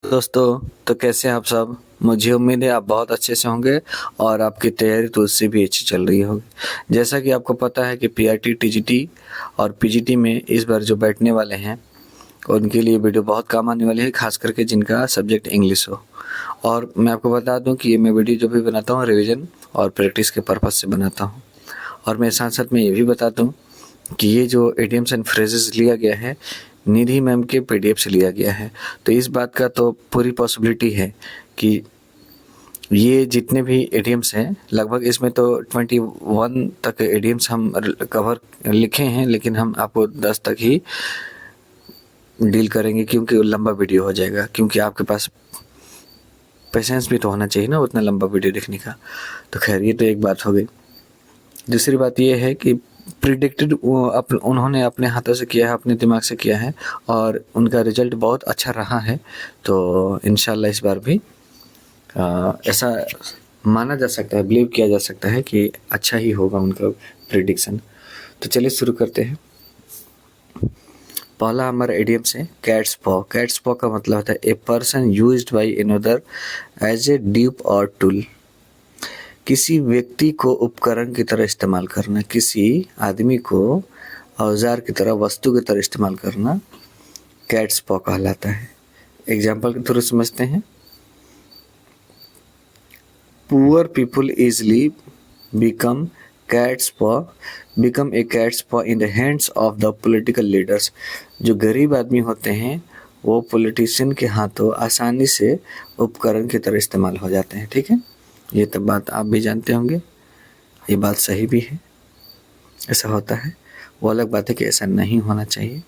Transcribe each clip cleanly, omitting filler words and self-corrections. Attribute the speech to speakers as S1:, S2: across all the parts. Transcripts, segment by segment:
S1: दोस्तों, तो कैसे हैं आप सब। मुझे उम्मीद है आप बहुत अच्छे से होंगे और आपकी तैयारी तो उससे भी अच्छी चल रही होगी। जैसा कि आपको पता है कि पीआरटी, टीजीटी और पीजीटी में इस बार जो बैठने वाले हैं उनके लिए वीडियो बहुत काम आने वाली है, खास करके जिनका सब्जेक्ट इंग्लिश हो। और मैं आपको बता दूं कि ये मैं वीडियो जो भी बनाता हूँ रिवीजन और प्रैक्टिस के पर्पज़ से बनाता हूँ। और मैं साथ साथ में ये भी बता दूं कि ये जो इडियम्स एंड फ्रेजेस लिया गया है निधि मैम के पीडीएफ से लिया गया है। तो इस बात का तो पूरी पॉसिबिलिटी है कि ये जितने भी इडियम्स हैं लगभग इसमें तो 21 तक इडियम्स हम कवर लिखे हैं, लेकिन हम आपको 10 तक ही डील करेंगे क्योंकि वो लंबा वीडियो हो जाएगा। क्योंकि आपके पास पेशेंस भी तो होना चाहिए ना उतना लंबा वीडियो देखने का। तो खैर ये तो एक बात हो गई। दूसरी बात ये है कि प्रिडिक्टेड उन्होंने अपने हाथों से किया है, अपने दिमाग से किया है और उनका रिजल्ट बहुत अच्छा रहा है। तो इंशाल्लाह इस बार भी ऐसा माना जा सकता है, बिलीव किया जा सकता है कि अच्छा ही होगा उनका प्रिडिक्शन। तो चलिए शुरू करते हैं। पहला हमारा इडियम से कैट्स पॉ। कैट्स पॉ का मतलब होता है a person used by another as a dupe और टूल। किसी व्यक्ति को उपकरण की तरह इस्तेमाल करना, किसी आदमी को औजार की तरह, वस्तु की तरह इस्तेमाल करना कैट्स पॉ कहलाता है। एग्जाम्पल के थ्रू समझते हैं। Poor people easily become cats पॉ बिकम ए कैट्स पॉ in the hands of the political leaders. जो गरीब आदमी होते हैं वो पॉलिटिशियन के हाथों आसानी से उपकरण की तरह इस्तेमाल हो जाते हैं। ठीक है, ये तो बात आप भी जानते होंगे, ये बात सही भी है, ऐसा होता है। वो अलग बात है कि ऐसा नहीं होना चाहिए।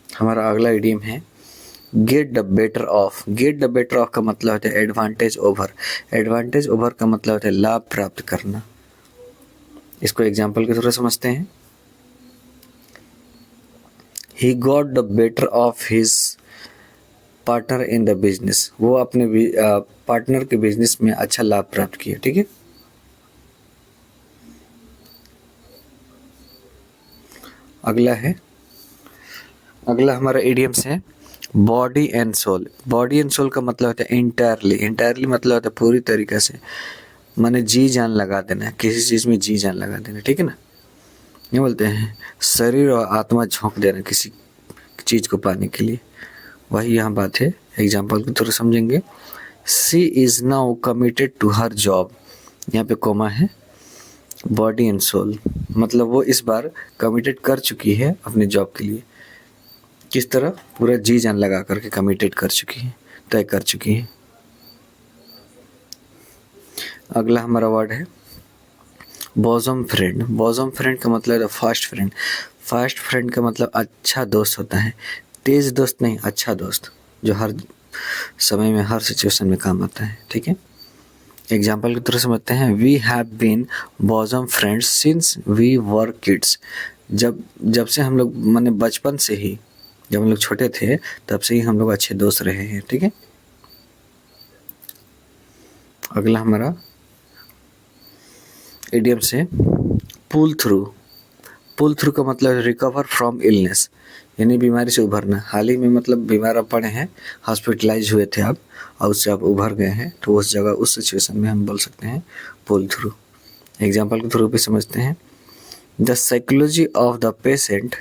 S1: हमारा अगला इडियम है get the better of. Get the better of का मतलब होता है एडवांटेज ओवर। एडवांटेज ओवर का मतलब होता है लाभ प्राप्त करना। इसको एग्जाम्पल के थ्रू समझते हैं। He got the better of his partner in the business. वो अपने पार्टनर के बिजनेस में अच्छा लाभ प्राप्त किया। ठीक है, अगला हमारा इडियम्स है body and soul. Body and soul का मतलब होता है इंटायरली। इंटायरली मतलब होता है पूरी तरीके से, माने जी जान लगा देना, किसी चीज़ में जी जान लगा देना। ठीक है ना, ये बोलते हैं शरीर और आत्मा झोंक देना किसी चीज़ को पाने के लिए। वही यहाँ बात है, एग्जाम्पल के थ्रू समझेंगे। She is now committed to her job. यहाँ पे कोमा है। बॉडी एंड सोल मतलब वो इस बार कमिटेड कर चुकी है अपने जॉब के लिए। किस तरह? पूरा जी जान लगा करके कमिटेड कर चुकी है, तय कर चुकी है। अगला हमारा वर्ड है बॉजम फ्रेंड। बॉजम फ्रेंड का मतलब है फास्ट फ्रेंड। फास्ट फ्रेंड का मतलब अच्छा दोस्त होता है, तेज दोस्त नहीं, अच्छा दोस्त जो हर समय में, हर सिचुएशन में काम आता है। ठीक है, एग्जाम्पल के थ्रू समझते हैं। We have been bosom friends since we were kids. जब से हम लोग, माने बचपन से ही, जब हम लोग छोटे थे तब से ही हम लोग अच्छे दोस्त रहे हैं। ठीक है, अगला हमारा इडियम से पुल थ्रू। पुल थ्रू का मतलब रिकवर फ्रॉम इलनेस, यानी बीमारी से उभरना। हाल ही में मतलब बीमार आप पड़े हैं, हॉस्पिटलाइज हुए थे आप और उससे आप उभर गए हैं, तो उस जगह, उस सिचुएशन में हम बोल सकते हैं पुल थ्रू। एग्जाम्पल के थ्रू भी समझते हैं। The psychology of the patient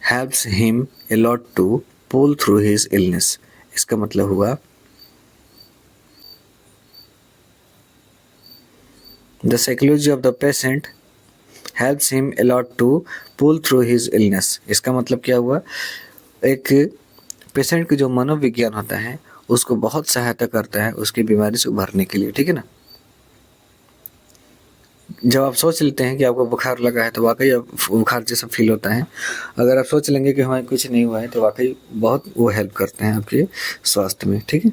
S1: helps him a lot to pull through his illness. इसका मतलब हुआ the psychology of the patient helps him a lot to pull through his illness. इसका मतलब क्या हुआ? एक पेशेंट की जो मनोविज्ञान होता है उसको बहुत सहायता करता है उसकी बीमारी से उभरने के लिए। ठीक है ना, जब आप सोच लेते हैं कि आपको बुखार लगा है तो वाकई अब बुखार जैसा फील होता है। अगर आप सोच लेंगे कि हमें कुछ नहीं हुआ है तो वाकई बहुत वो हेल्प करते हैं आपके स्वास्थ्य में। ठीक है,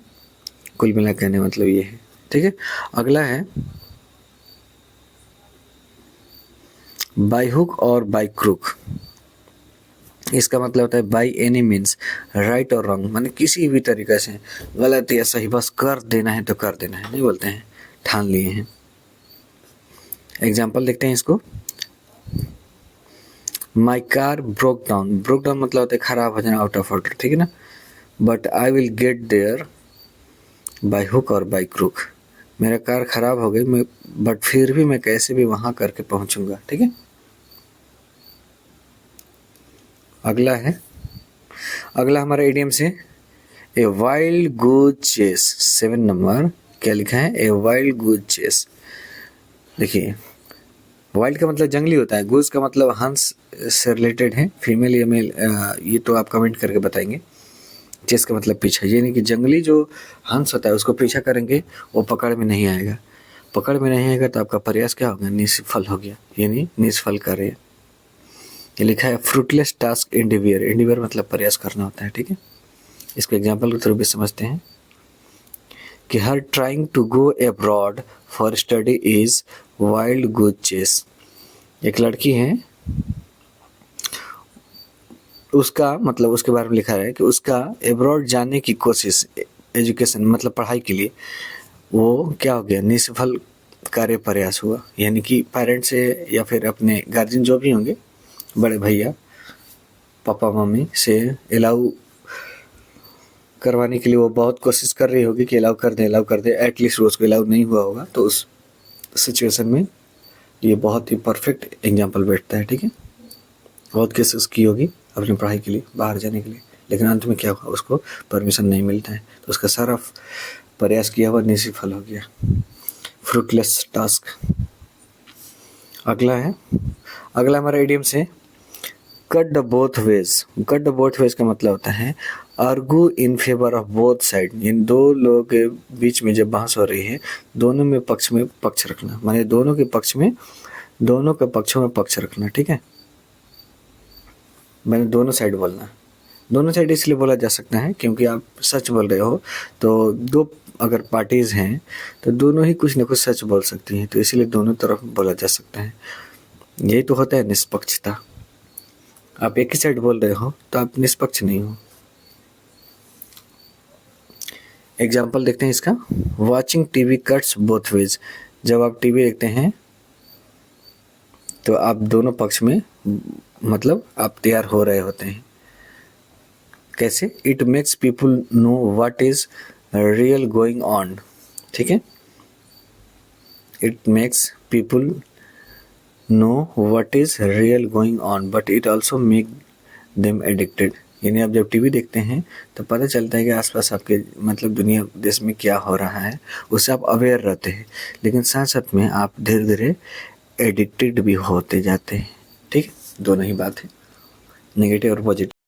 S1: कुल मिला कहने मतलब ये है। ठीक है, अगला है बाई हुक और बाई क्रूक। इसका मतलब होता है बाई एनी मीन्स, राइट और रॉन्ग, माने किसी भी तरीके से, गलत या सही, बस कर देना है तो कर देना है, नहीं बोलते हैं, ठान लिए हैं। एग्जाम्पल देखते हैं इसको। My car broke down. Broke down मतलब होता है खराब हो जाना, आउट ऑफ ऑर्डर। ठीक है ना, but I will get there by hook और बाय क्रूक। मेरा कार खराब हो गई बट फिर भी मैं कैसे भी वहां करके पहुंचूंगा। ठीक है, अगला हमारा इडियम से a wild goose chess. 7 number क्या लिखा है, ए वाइल्ड गूज चेस। देखिए, वाइल्ड का मतलब जंगली होता है, गूज का मतलब हंस से रिलेटेड है, फीमेल या मेल, ये तो आप कमेंट करके बताएंगे। चेस का मतलब पीछा, यानी कि जंगली जो हंस होता है उसको पीछा करेंगे, वो पकड़ में नहीं आएगा। पकड़ में नहीं आएगा तो आपका प्रयास क्या होगा, निष्फल हो गया, यानी निष्फल कार्य। ये लिखा है फ्रूटलेस टास्क एंडिवियर। एंडिवियर मतलब प्रयास करना होता है। ठीक है, इसको एग्जाम्पल के थ्रू भी समझते हैं कि her trying to go abroad for study is wild goose chase. एक लड़की है, उसका मतलब उसके बारे में लिखा है कि उसका अब्रॉड जाने की कोशिश, एजुकेशन मतलब पढ़ाई के लिए, वो क्या हो गया, निष्फल कार्य प्रयास हुआ। यानी कि पेरेंट्स से या फिर अपने गार्जियन जो भी होंगे, बड़े भैया पापा मम्मी से अलाउ करवाने के लिए वो बहुत कोशिश कर रही होगी कि अलाउ कर दे, एटलीस्ट उसको अलाउ नहीं हुआ होगा। तो उस सिचुएशन में ये बहुत ही परफेक्ट एग्जाम्पल बैठता है। ठीक है, बहुत कोशिश की होगी अपनी पढ़ाई के लिए, बाहर जाने के लिए, लेकिन अंत में क्या हुआ, उसको परमिशन नहीं मिलता है, तो उसका सारा प्रयास किया हुआ निष्फल हो गया। Fruitless task. अगला हमारा इडियम से cut the both ways. Cut the both ways का मतलब होता है argue in favour of both side. इन दो लोगों के बीच में जब बहस हो रही है, दोनों में पक्ष रखना, माने दोनों के पक्षों में पक्ष रखना। ठीक है, मैंने दोनों साइड बोलना। दोनों साइड इसलिए बोला जा सकता है क्योंकि आप सच बोल रहे हो, तो दो अगर पार्टीज हैं तो दोनों ही कुछ न कुछ सच बोल सकती हैं, तो इसलिए दोनों तरफ बोला जा सकता है। यही तो होता है निष्पक्षता। आप एक ही साइड बोल रहे हो तो आप निष्पक्ष नहीं हो। एग्जाम्पल देखते हैं इसका। Watching TV cuts both ways. जब आप टीवी देखते हैं तो आप दोनों पक्ष में मतलब आप तैयार हो रहे होते हैं। कैसे? It makes people know what is real going on. ठीक है, it makes people know what is real going on but it also make them addicted. यानी आप जब टीवी देखते हैं तो पता चलता है कि आसपास आपके मतलब दुनिया देश में क्या हो रहा है, उससे आप अवेयर रहते हैं, लेकिन साथ साथ में आप धीरे धीरे एडिक्टेड भी होते जाते हैं। ठीक है, दोनों ही बात है, नेगेटिव और पॉजिटिव।